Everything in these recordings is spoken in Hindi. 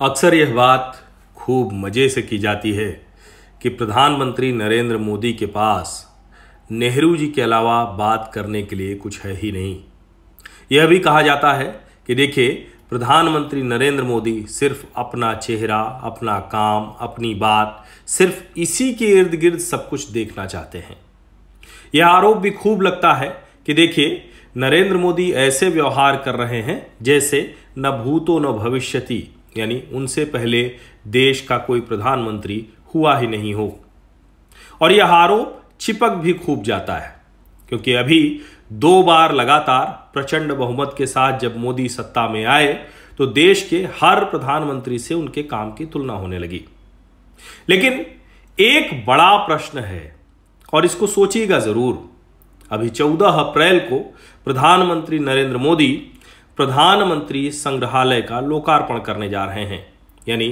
अक्सर यह बात खूब मज़े से की जाती है कि प्रधानमंत्री नरेंद्र मोदी के पास नेहरू जी के अलावा बात करने के लिए कुछ है ही नहीं। यह भी कहा जाता है कि देखिए, प्रधानमंत्री नरेंद्र मोदी सिर्फ अपना चेहरा, अपना काम, अपनी बात, सिर्फ इसी के इर्द गिर्द सब कुछ देखना चाहते हैं। यह आरोप भी खूब लगता है कि देखिए, नरेंद्र मोदी ऐसे व्यवहार कर रहे हैं जैसे न भूतो न भविष्यति, यानी उनसे पहले देश का कोई प्रधानमंत्री हुआ ही नहीं हो। और यह आरोप चिपक भी खूब जाता है क्योंकि अभी 2 बार लगातार प्रचंड बहुमत के साथ जब मोदी सत्ता में आए तो देश के हर प्रधानमंत्री से उनके काम की तुलना होने लगी। लेकिन एक बड़ा प्रश्न है और इसको सोचिएगा जरूर। अभी 14 अप्रैल को प्रधानमंत्री नरेंद्र मोदी प्रधानमंत्री संग्रहालय का लोकार्पण करने जा रहे हैं। यानी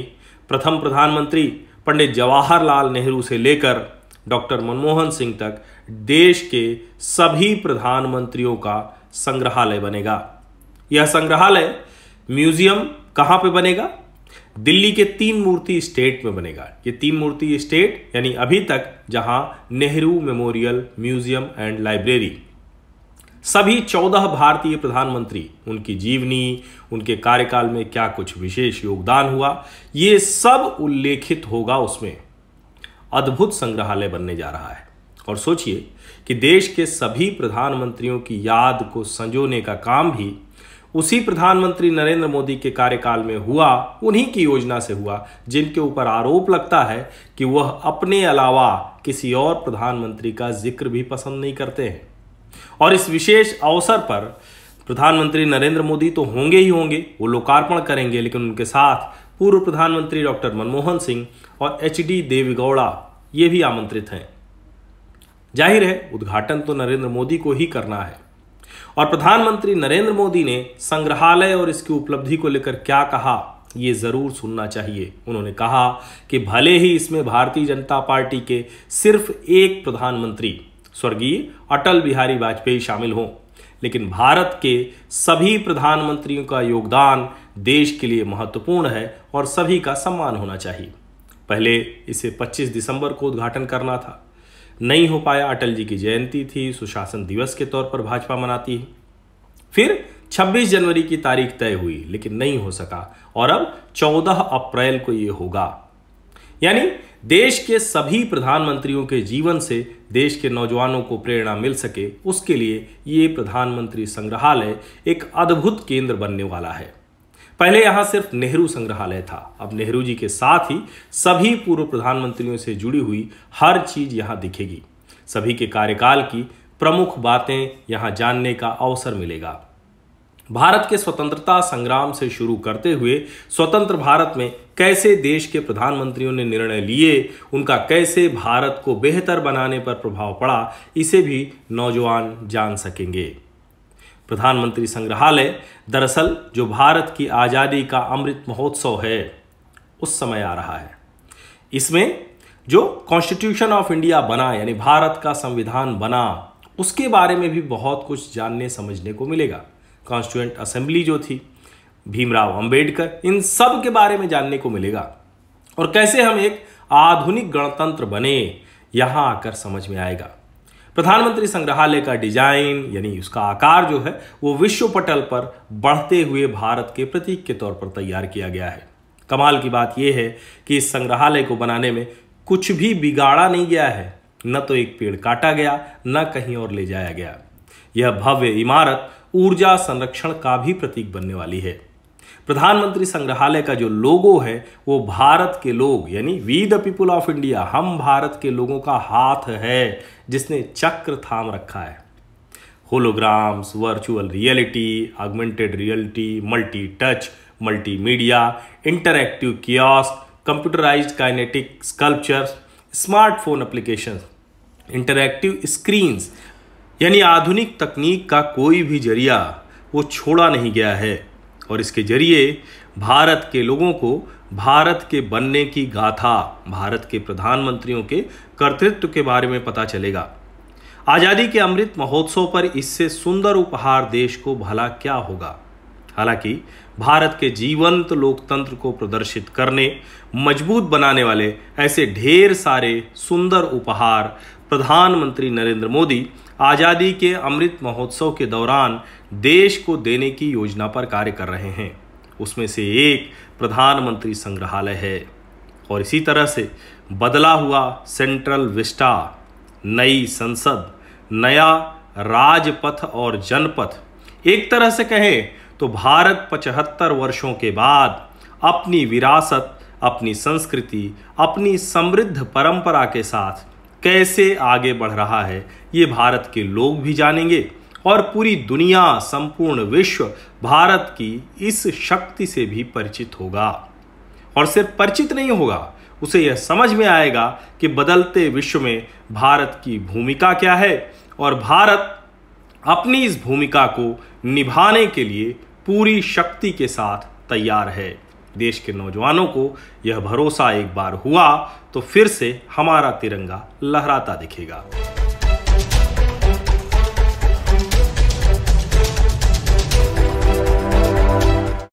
प्रथम प्रधानमंत्री पंडित जवाहरलाल नेहरू से लेकर डॉक्टर मनमोहन सिंह तक देश के सभी प्रधानमंत्रियों का संग्रहालय बनेगा। यह संग्रहालय म्यूजियम कहां पे बनेगा? दिल्ली के 3 मूर्ति स्टेट में बनेगा। ये 3 मूर्ति स्टेट यानी अभी तक जहां Nehru memorial museum and library, सभी 14 भारतीय प्रधानमंत्री, उनकी जीवनी, उनके कार्यकाल में क्या कुछ विशेष योगदान हुआ, ये सब उल्लेखित होगा उसमें। अद्भुत संग्रहालय बनने जा रहा है। और सोचिए कि देश के सभी प्रधानमंत्रियों की याद को संजोने का काम भी उसी प्रधानमंत्री नरेंद्र मोदी के कार्यकाल में हुआ, उन्हीं की योजना से हुआ जिनके ऊपर आरोप लगता है कि वह अपने अलावा किसी और प्रधानमंत्री का जिक्र भी पसंद नहीं करते हैं। और इस विशेष अवसर पर प्रधानमंत्री नरेंद्र मोदी तो होंगे ही होंगे, वो लोकार्पण करेंगे, लेकिन उनके साथ पूर्व प्रधानमंत्री डॉक्टर मनमोहन सिंह और एचडी देवेगौड़ा ये भी आमंत्रित हैं। जाहिर है उद्घाटन तो नरेंद्र मोदी को ही करना है। और प्रधानमंत्री नरेंद्र मोदी ने संग्रहालय और इसकी उपलब्धि को लेकर क्या कहा, ये जरूर सुनना चाहिए। उन्होंने कहा कि भले ही इसमें भारतीय जनता पार्टी के सिर्फ एक प्रधानमंत्री स्वर्गीय अटल बिहारी वाजपेयी शामिल हों, लेकिन भारत के सभी प्रधानमंत्रियों का योगदान देश के लिए महत्वपूर्ण है और सभी का सम्मान होना चाहिए। पहले इसे 25 दिसंबर को उद्घाटन करना था, नहीं हो पाया। अटल जी की जयंती थी, सुशासन दिवस के तौर पर भाजपा मनाती है। फिर 26 जनवरी की तारीख तय हुई, लेकिन नहीं हो सका और अब 14 अप्रैल को ये होगा। यानी देश के सभी प्रधानमंत्रियों के जीवन से देश के नौजवानों को प्रेरणा मिल सके, उसके लिए ये प्रधानमंत्री संग्रहालय एक अद्भुत केंद्र बनने वाला है। पहले यहां सिर्फ नेहरू संग्रहालय था, अब नेहरू जी के साथ ही सभी पूर्व प्रधानमंत्रियों से जुड़ी हुई हर चीज यहां दिखेगी। सभी के कार्यकाल की प्रमुख बातें यहां जानने का अवसर मिलेगा। भारत के स्वतंत्रता संग्राम से शुरू करते हुए स्वतंत्र भारत में कैसे देश के प्रधानमंत्रियों ने निर्णय लिए, उनका कैसे भारत को बेहतर बनाने पर प्रभाव पड़ा, इसे भी नौजवान जान सकेंगे। प्रधानमंत्री संग्रहालय दरअसल जो भारत की आज़ादी का अमृत महोत्सव है, उस समय आ रहा है। इसमें जो कॉन्स्टिट्यूशन ऑफ इंडिया बना, यानी भारत का संविधान बना, उसके बारे में भी बहुत कुछ जानने समझने को मिलेगा। कॉन्स्टिट्यूएंट असेंबली जो थी, भीमराव अंबेडकर, इन सब के बारे में जानने को मिलेगा। और कैसे हम एक आधुनिक गणतंत्र बने, यहां आकर समझ में आएगा। प्रधानमंत्री संग्रहालय का डिजाइन यानी उसका आकार जो है वो विश्व पटल पर बढ़ते हुए भारत के प्रतीक के तौर पर तैयार किया गया है। कमाल की बात यह है कि इस संग्रहालय को बनाने में कुछ भी बिगाड़ा नहीं गया है, न तो एक पेड़ काटा गया, न कहीं और ले जाया गया। यह भव्य इमारत ऊर्जा संरक्षण का भी प्रतीक बनने वाली है। प्रधानमंत्री संग्रहालय का जो लोगो है वो भारत के लोग यानी we the people of India, हम भारत के लोगों का हाथ है जिसने चक्र थाम रखा है। Holograms, virtual reality, augmented reality, multi touch, multimedia, interactive kiosk, computerised kinetic sculptures, smartphone applications, interactive screens, यानी आधुनिक तकनीक का कोई भी जरिया वो छोड़ा नहीं गया है। और इसके जरिए भारत के लोगों को भारत के बनने की गाथा, भारत के प्रधानमंत्रियों के कर्तृत्व के बारे में पता चलेगा। आज़ादी के अमृत महोत्सव पर इससे सुंदर उपहार देश को भला क्या होगा। हालांकि भारत के जीवंत लोकतंत्र को प्रदर्शित करने, मजबूत बनाने वाले ऐसे ढेर सारे सुंदर उपहार प्रधानमंत्री नरेंद्र मोदी आजादी के अमृत महोत्सव के दौरान देश को देने की योजना पर कार्य कर रहे हैं। उसमें से एक प्रधानमंत्री संग्रहालय है और इसी तरह से बदला हुआ सेंट्रल विस्टा, नई संसद, नया राजपथ और जनपथ, एक तरह से कहें तो भारत 75 वर्षों के बाद अपनी विरासत, अपनी संस्कृति, अपनी समृद्ध परंपरा के साथ कैसे आगे बढ़ रहा है, ये भारत के लोग भी जानेंगे और पूरी दुनिया, संपूर्ण विश्व भारत की इस शक्ति से भी परिचित होगा। और सिर्फ परिचित नहीं होगा, उसे यह समझ में आएगा कि बदलते विश्व में भारत की भूमिका क्या है और भारत अपनी इस भूमिका को निभाने के लिए पूरी शक्ति के साथ तैयार है। देश के नौजवानों को यह भरोसा एक बार हुआ तो फिर से हमारा तिरंगा लहराता दिखेगा।